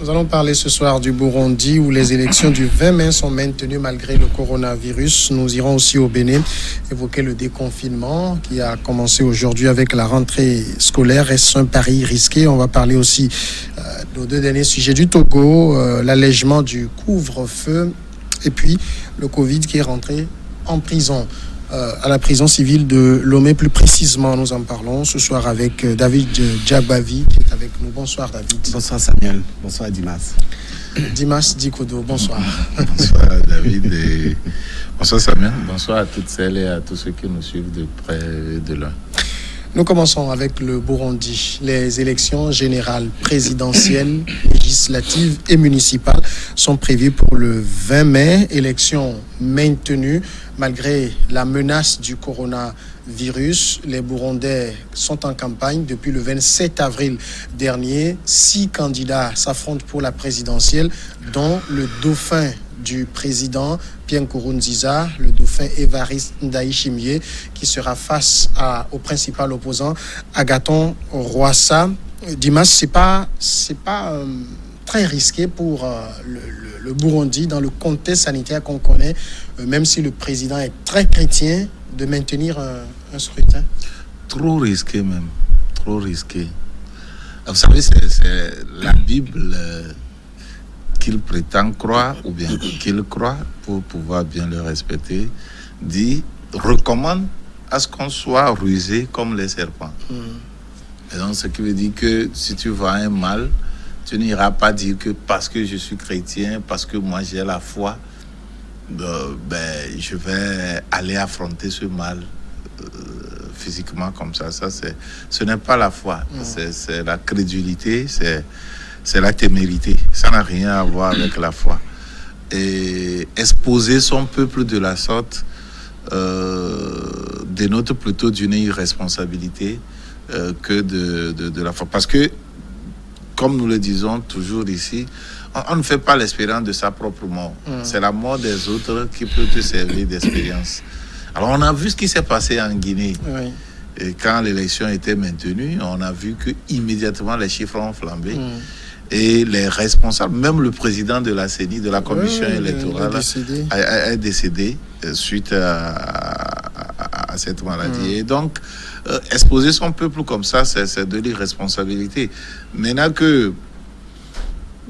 Nous allons parler ce soir du Burundi où les élections du 20 mai sont maintenues malgré le coronavirus. Nous irons aussi au Bénin évoquer le déconfinement qui a commencé aujourd'hui avec la rentrée scolaire. Est-ce un pari risqué? On va parler aussi de 2 derniers sujets du Togo, l'allègement du couvre-feu et puis le Covid qui est rentré en prison. À la prison civile de Lomé. Plus précisément, nous en parlons ce soir avec David Djabavi qui est avec nous. Bonsoir David. Bonsoir Samuel. Bonsoir Dimas. Dimas Dikodo, bonsoir. Bonsoir David et bonsoir Samuel. Bonsoir à toutes celles et à tous ceux qui nous suivent de près et de loin. Nous commençons avec le Burundi. Les élections générales présidentielles, législatives et municipales sont prévues pour le 20 mai. Élections maintenues malgré la menace du coronavirus. Les Burundais sont en campagne depuis le 27 avril dernier. 6 candidats s'affrontent pour la présidentielle, dont le dauphin du président Pierre Nkurunziza, le dauphin Évariste Ndayishimiye, qui sera face au principal opposant Agathon Rwasa. Dimas, c'est pas très risqué pour le Burundi dans le contexte sanitaire qu'on connaît, même si le président est très chrétien, de maintenir un scrutin. Trop risqué même, trop risqué. Vous savez, c'est la Bible qu'il prétend croire ou bien qu'il croit pour pouvoir bien le respecter, recommande à ce qu'on soit rusé comme les serpents. Et donc, ce qui veut dire que si tu vois un mal, tu n'iras pas dire que parce que je suis chrétien, parce que moi j'ai la foi, je vais aller affronter ce mal physiquement comme ça. Ce n'est pas la foi, c'est la crédulité, c'est la témérité. Ça n'a rien à voir avec la foi. Et exposer son peuple de la sorte dénote plutôt d'une irresponsabilité que de la foi. Parce que, comme nous le disons toujours ici, on ne fait pas l'expérience de sa propre mort. C'est la mort des autres qui peut te servir d'expérience. Alors, on a vu ce qui s'est passé en Guinée. Oui. Et quand l'élection était maintenue, on a vu que immédiatement les chiffres ont flambé. Et les responsables, même le président de la CENI, de la commission électorale, a décédé suite à cette maladie. Et donc, exposer son peuple comme ça, c'est de l'irresponsabilité. Maintenant que,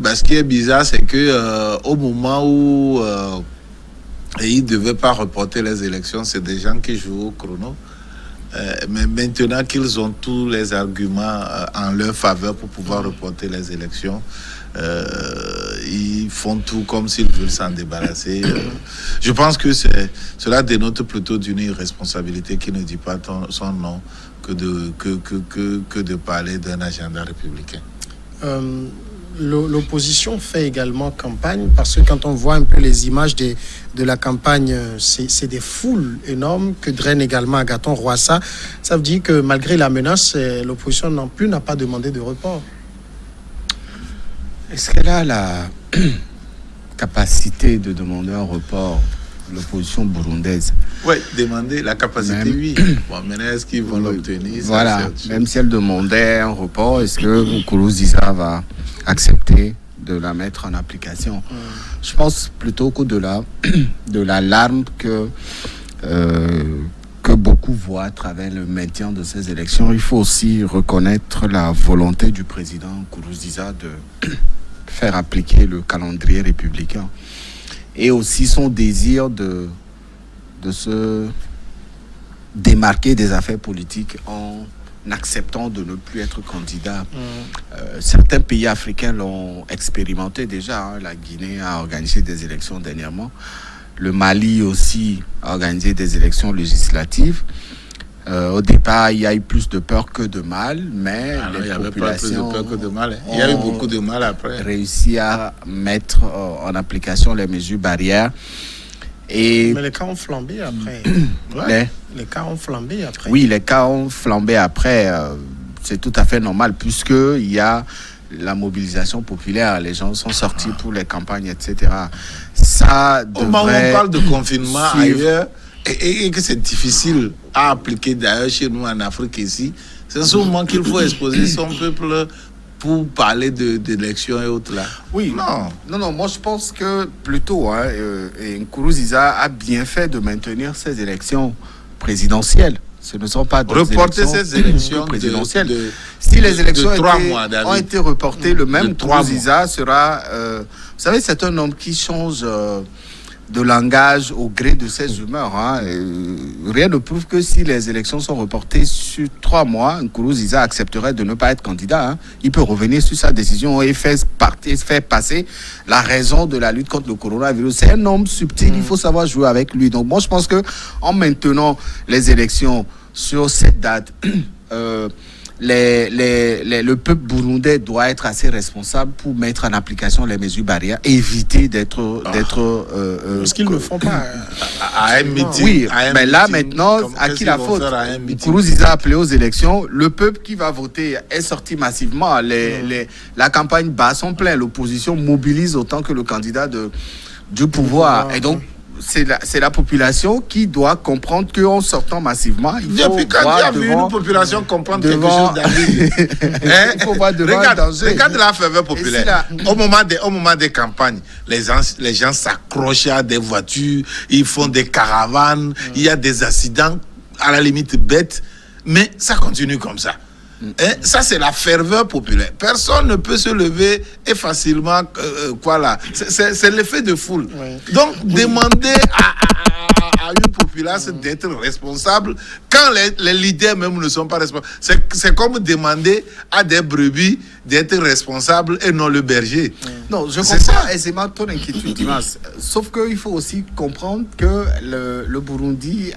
ce qui est bizarre, c'est que au moment où ils ne devaient pas reporter les élections, c'est des gens qui jouent au chrono. Mais maintenant qu'ils ont tous les arguments en leur faveur pour pouvoir reporter les élections, ils font tout comme s'ils veulent s'en débarrasser. Je pense que cela dénote plutôt d'une irresponsabilité qui ne dit pas son nom que de parler d'un agenda républicain. L'opposition fait également campagne parce que quand on voit un peu les images de la campagne, c'est des foules énormes que draine également Agathon Rwasa. Ça veut dire que malgré la menace, l'opposition non plus n'a pas demandé de report. Est-ce qu'elle a la capacité de demander un report, l'opposition burundaise? Oui, demander la capacité, oui. Bon, maintenant, est-ce qu'ils vont l'obtenir? Voilà, même si elle demandait un report, est-ce que Nkurunziza va accepter de la mettre en application? Je pense plutôt qu'au-delà de l'alarme que beaucoup voient à travers le maintien de ces élections, il faut aussi reconnaître la volonté du président Nkurunziza de faire appliquer le calendrier républicain et aussi son désir de se démarquer des affaires politiques en acceptant de ne plus être candidat. Certains pays africains l'ont expérimenté déjà. La Guinée a organisé des élections dernièrement. Le Mali aussi a organisé des élections législatives. Au départ, il y a eu plus de peur que de mal, mais les populations il y a eu beaucoup de mal après. Réussi à mettre en application les mesures barrières. Mais les cas ont flambé après. Les cas ont flambé après. Oui, les cas ont flambé après. C'est tout à fait normal puisqu'il y a la mobilisation populaire. Les gens sont sortis pour les campagnes, etc. Ça devrait... On parle de confinement ailleurs et que c'est difficile à appliquer d'ailleurs chez nous en Afrique ici. C'est ce moment qu'il faut exposer son peuple pour parler d'élections et autres là. Oui, non, moi je pense que plutôt, Nkurunziza a bien fait de maintenir ces élections présidentielles. Ce ne sont pas des reporter ces élections présidentielles. Si les élections ont été reportées, le même Nkurunziza sera... vous savez, c'est un homme qui change de langage au gré de ses humeurs. Rien ne prouve que si les élections sont reportées sur 3 mois, Nkurunziza accepterait de ne pas être candidat. Il peut revenir sur sa décision et faire passer la raison de la lutte contre le coronavirus. C'est un homme subtil, il faut savoir jouer avec lui. Donc moi je pense que en maintenant les élections sur cette date, le peuple burundais doit être assez responsable pour mettre en application les mesures barrières, éviter d'être parce qu'ils ne le font pas à un meeting. Oui, mais là maintenant, à qui la faute? Nkurunziza a appelé aux élections. Le peuple qui va voter est sorti massivement. La campagne bat son plein. L'opposition mobilise autant que le candidat du pouvoir. Et donc c'est la population qui doit comprendre qu'en sortant massivement, il faut depuis quand tu as vu une population comprendre quelque chose d'ailleurs? Il faut voir devant le danger. Regarde la ferveur populaire. Au moment des campagnes, les gens s'accrochent à des voitures, ils font des caravanes, il y a des accidents à la limite bêtes, mais ça continue comme ça. Ça, c'est la ferveur populaire. Personne ne peut se lever et facilement, c'est l'effet de foule. Oui. Donc, demander à une population d'être responsable quand les leaders même ne sont pas responsables. C'est comme demander à des brebis d'être responsables et non le berger. Non, je comprends aisément ton inquiétude, Dimas. Sauf qu'il faut aussi comprendre que le Burundi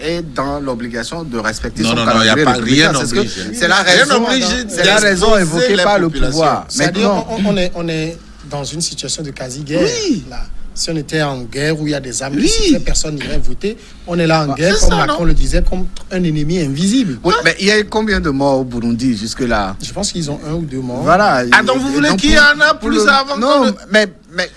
est dans l'obligation de respecter son calendrier. Non, il n'y a pas rien obligé. C'est la raison évoquée par le pouvoir. Maintenant, on est dans une situation de quasi-guerre. Oui. Là. Si on était en guerre où il y a des armes, si personne n'irait voter, on est là en guerre, comme Macron le disait, contre un ennemi invisible. Oui, mais il y a eu combien de morts au Burundi jusque-là? Je pense qu'ils ont 1 ou 2 morts. Voilà. Donc vous voulez qu'il y en a plus avant? Non, mais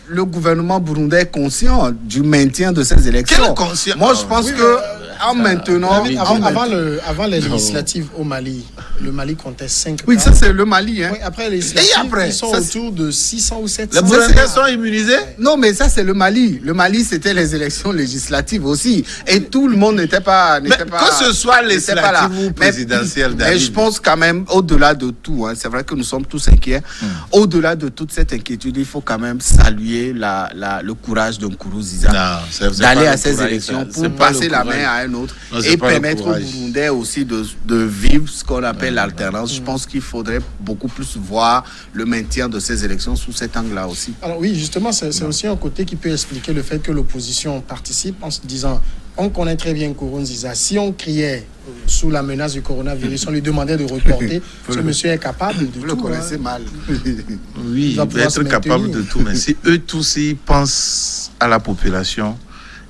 le gouvernement burundais est conscient du maintien de ces élections. Quel conscient? Moi, je pense que en maintenant... Avant les législatives au Mali, le Mali comptait 5 Oui, ça c'est le Mali. Oui, après les législatives, ils sont autour de 600 ou 700. Les Burundais sont immunisés? Non, mais ça c'est le Mali. Le Mali, c'était les élections législatives aussi. Et tout le monde n'était pas... que ce soit législative ou présidentielle, mais je pense quand même, au-delà de tout, c'est vrai que nous sommes tous inquiets, au-delà de toute cette inquiétude, il faut quand même saluer le courage de Nkurunziza d'aller à ces élections pour passer la main à un autre et permettre aux Burundais aussi de vivre ce qu'on appelle l'alternance. Je pense qu'il faudrait beaucoup plus voir le maintien de ces élections sous cet angle-là aussi. Alors oui, justement, c'est aussi un côté qui peut expliquer le fait que l'opposition participe en se disant, on connaît très bien Nkurunziza. Si on criait sous la menace du coronavirus, on lui demandait de reporter, ce monsieur est capable de tout. Vous le connaissez mal. Oui, il va être capable de tout, mais si eux tous ils pensent à la population,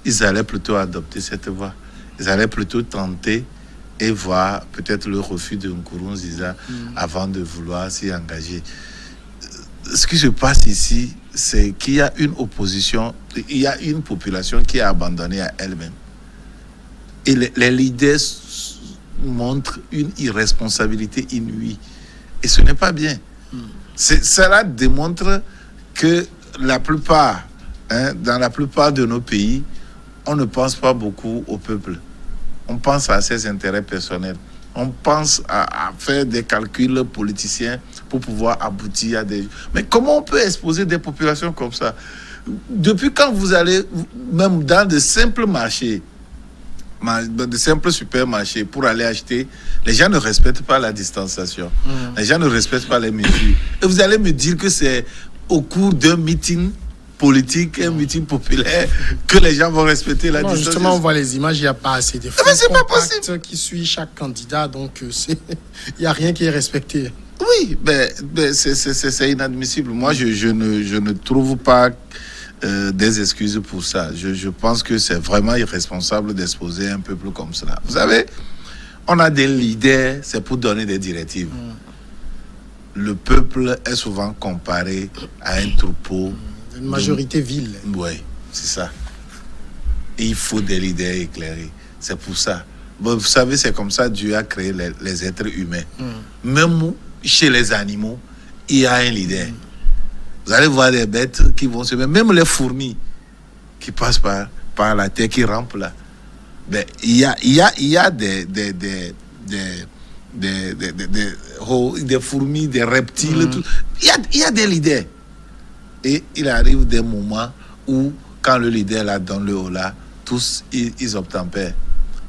ils allaient plutôt adopter cette voie. Ils allaient plutôt tenter et voir peut-être le refus de Nkurunziza avant de vouloir s'y engager. Ce qui se passe ici, c'est qu'il y a une opposition, il y a une population qui est abandonnée à elle-même. Et les leaders montrent une irresponsabilité inouïe. Et ce n'est pas bien. Cela démontre que la plupart, dans la plupart de nos pays, on ne pense pas beaucoup au peuple. On pense à ses intérêts personnels. On pense à faire des calculs politiciens pour pouvoir aboutir à des... Mais comment on peut exposer des populations comme ça? Depuis quand vous allez, même dans de simples marchés, de simples supermarchés, pour aller acheter, les gens ne respectent pas la distanciation. Les gens ne respectent pas les mesures. Et vous allez me dire que c'est au cours d'un meeting politique, un meeting populaire, que les gens vont respecter la distanciation. Justement, on voit les images, il n'y a pas assez de fonds qui suit chaque candidat, donc il n'y a rien qui est respecté. Oui, mais c'est inadmissible. Moi, je ne trouve pas des excuses pour ça. Je pense que c'est vraiment irresponsable d'exposer un peuple comme cela. Vous savez, on a des leaders, c'est pour donner des directives. Le peuple est souvent comparé à un troupeau. Une majorité vile. Oui, c'est ça. Et il faut des leaders éclairés. C'est pour ça. Bon, vous savez, c'est comme ça Dieu a créé les êtres humains. Même chez les animaux, il y a un leader. Vous allez voir des bêtes qui vont se mettre, même les fourmis qui passent par la terre, qui rampent là. Ben, il y a des fourmis, des reptiles, tout. Il y a des leaders. Et il arrive des moments où, quand le leader là donne le haut là, tous ils obtempèrent.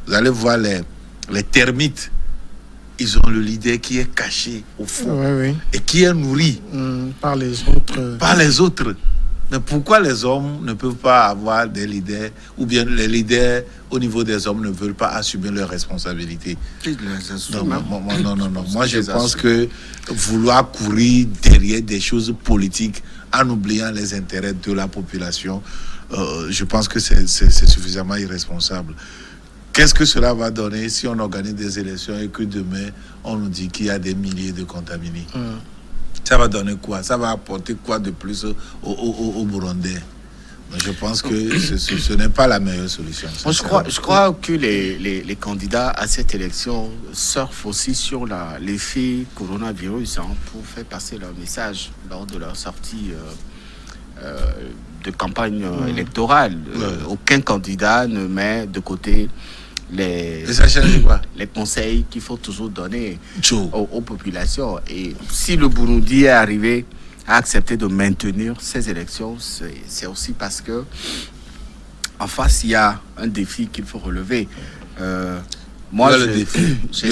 Vous allez voir les termites. Ils ont le leader qui est caché au fond et qui est nourri par les autres. Par les autres. Mais pourquoi les hommes ne peuvent pas avoir des leaders, ou bien les leaders au niveau des hommes ne veulent pas assumer leurs responsabilités? Non. Moi, je pense que vouloir courir derrière des choses politiques en oubliant les intérêts de la population, je pense que c'est suffisamment irresponsable. Qu'est-ce que cela va donner si on organise des élections et que demain, on nous dit qu'il y a des milliers de contaminés? Ça va donner quoi? Ça va apporter quoi de plus aux Burundais? Je pense que ce n'est pas la meilleure solution. Je crois que les candidats à cette élection surfent aussi sur l'effet coronavirus pour faire passer leur message lors de leur sortie de campagne électorale. Aucun candidat ne met de côté les conseils qu'il faut toujours donner aux populations. Et si le Burundi est arrivé à accepter de maintenir ces élections, c'est aussi parce que en face, il y a un défi qu'il faut relever. Moi, le défi, c'est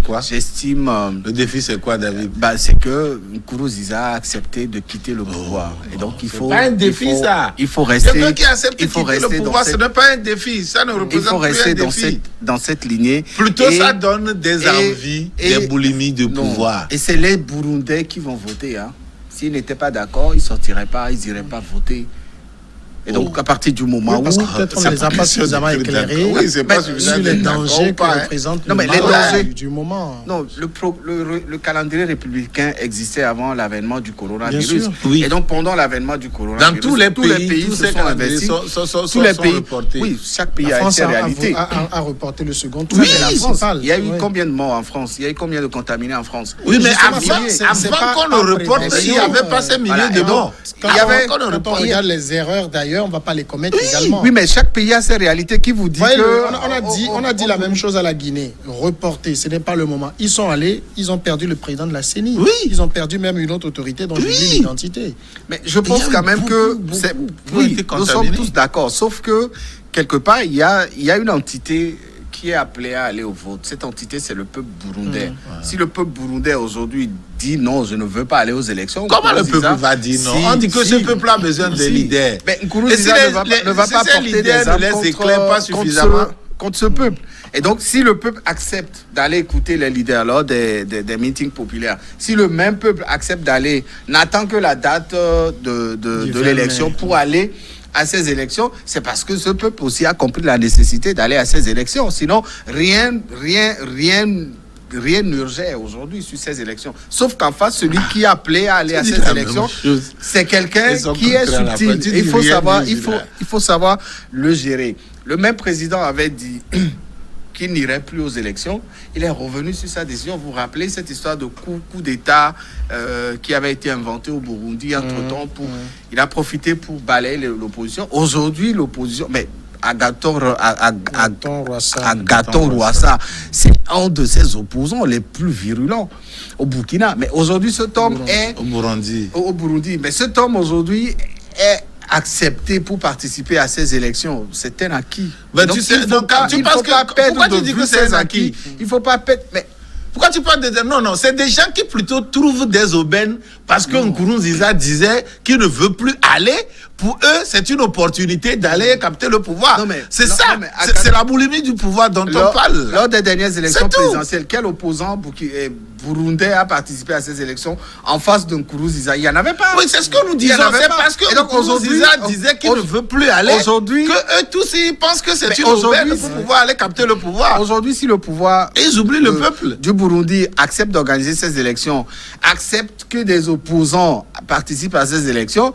quoi? Le défi, c'est quoi, David? C'est que Nkurunziza a accepté de quitter le pouvoir. Et donc, il faut... C'est pas un défi, ça. Il faut rester... Quelqu'un qui accepte de quitter le pouvoir, ce n'est pas un défi. Ça ne représente plus un défi. Il faut rester dans cette lignée. Plutôt, ça donne des envies, des boulimies de pouvoir. Et c'est les Burundais qui vont voter. S'ils n'étaient pas d'accord, ils ne sortiraient pas, ils n'iraient pas voter. Et donc, à partir du moment où... Parce que peut-être on ne les a pas suffisamment éclairés sur les dangers que représente le mal du moment. Non, le calendrier républicain existait avant l'avènement du coronavirus. Oui. Et donc, pendant l'avènement du coronavirus, dans tous les pays se sont investis. Tous les pays reportés. Oui, chaque pays a une réalité. A reporté le second tour. Oui, la France. Il y a eu combien de morts en France? Il y a eu combien de contaminés en France? Oui, mais avant qu'on le reporte, il n'y avait pas ces milliers de morts. Quand on regarde les erreurs d'ailleurs, on ne va pas les commettre également. Oui, mais chaque pays a ses réalités qui vous dit que... On a dit la même chose à la Guinée. Reporter, ce n'est pas le moment. Ils sont allés, ils ont perdu le président de la CENI. Oui. Ils ont perdu même une autre autorité dont j'oublie l'identité. Mais je pense quand même que... nous sommes tous d'accord. Sauf que, quelque part, il y a une entité qui est appelé à aller au vote. Cette entité, c'est le peuple burundais. Si le peuple burundais aujourd'hui dit non, je ne veux pas aller aux élections... Comment le peuple va dire non? On dit que ce peuple a besoin de leaders. Mais Nkurunziza ne va pas porter des armes contre ce peuple. Et donc, si le peuple accepte d'aller écouter les leaders lors des meetings populaires, si le même peuple accepte d'aller, n'attend que la date de l'élection pour aller à ces élections, c'est parce que ce peuple aussi a compris la nécessité d'aller à ces élections. Sinon, rien n'urgeait aujourd'hui sur ces élections. Sauf qu'en face, celui qui est appelé à aller à ces élections, c'est quelqu'un qui est subtil. Il faut savoir le gérer. Le même président avait dit qu'il n'irait plus aux élections. Il est revenu sur sa décision. Vous vous rappelez cette histoire de coup d'État qui avait été inventé au Burundi entre-temps. Il a profité pour balayer l'opposition. Aujourd'hui, l'opposition... Mais Agathon Rwasa, c'est un de ses opposants les plus virulents au Burkina. Mais aujourd'hui, cet homme est... Au Burundi. Mais cet homme, aujourd'hui, est accepté pour participer à ces élections. C'est un acquis. Mais donc, il ne faut pas perdre de vue ces acquis. Il ne faut pas perdre... Mais pourquoi tu parles de... Non, c'est des gens qui plutôt trouvent des aubaines parce que Nkurunziza disait qu'il ne veut plus aller. Pour eux, c'est une opportunité d'aller capter le pouvoir. C'est la boulimie du pouvoir dont on parle. Lors des dernières élections présidentielles, quel opposant burundais a participé à ces élections en face de Nkurunziza? Il n'y en avait pas. Oui, c'est ce que nous disons. C'est parce que Nkurunziza disait qu'il ne veut plus aller. Aujourd'hui, que eux tous, ils pensent que c'est une aubaine pour pouvoir aller capter le pouvoir. Aujourd'hui, si le pouvoir... Ils oublient le peuple du Burundi accepte d'organiser ces élections, accepte que des opposants participent à ces élections,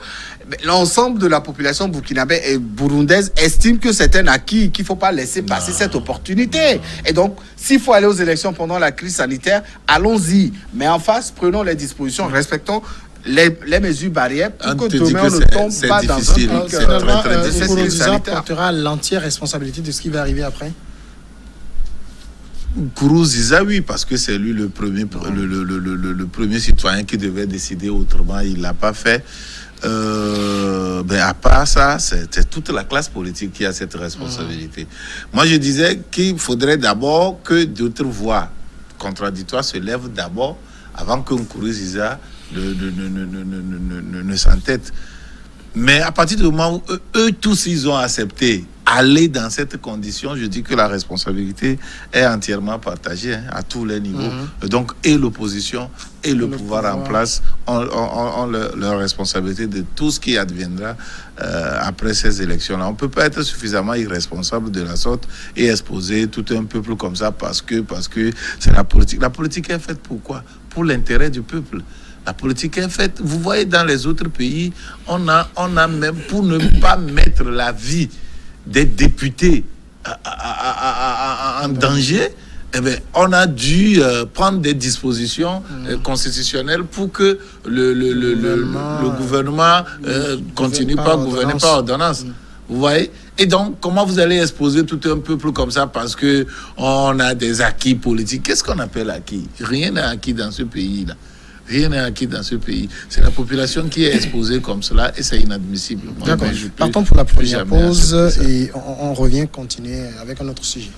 l'ensemble de la population burkinabé et burundaise estime que c'est un acquis, qu'il ne faut pas laisser passer cette opportunité. Et donc, s'il faut aller aux élections pendant la crise sanitaire, allons-y. Mais en face, prenons les dispositions, respectons les mesures barrières pour que demain on ne tombe pas dans un difficile. truc. Finalement, crise Nkurunziza sanitaire. portera l'entière responsabilité de ce qui va arriver après. Nkurunziza, oui, parce que c'est lui le premier, le premier citoyen qui devait décider autrement. Il ne l'a pas fait. À part ça, c'est toute la classe politique qui a cette responsabilité. Moi, je disais qu'il faudrait d'abord que d'autres voix contradictoires se lèvent d'abord avant que Nkurunziza ne s'entête. Mais à partir du moment où eux tous, ils ont accepté aller dans cette condition, je dis que la responsabilité est entièrement partagée à tous les niveaux. Donc, et l'opposition et le pouvoir en place ont leur responsabilité de tout ce qui adviendra après ces élections-là. On ne peut pas être suffisamment irresponsable de la sorte et exposer tout un peuple comme ça parce que c'est la politique. La politique est faite pour quoi? Pour l'intérêt du peuple. La politique est faite, vous voyez, dans les autres pays, on a même, pour ne pas mettre la vie des députés en danger, eh bien, on a dû prendre des dispositions constitutionnelles pour que le gouvernement continue pas à gouverner par ordonnance. Vous voyez? Et donc, comment vous allez exposer tout un peuple comme ça parce que on a des acquis politiques? Qu'est-ce qu'on appelle acquis? Rien n'est acquis dans ce pays-là. Rien n'est acquis dans ce pays. C'est la population qui est exposée comme cela et c'est inadmissible. D'accord. Partons pour la première pause et on revient continuer avec un autre sujet.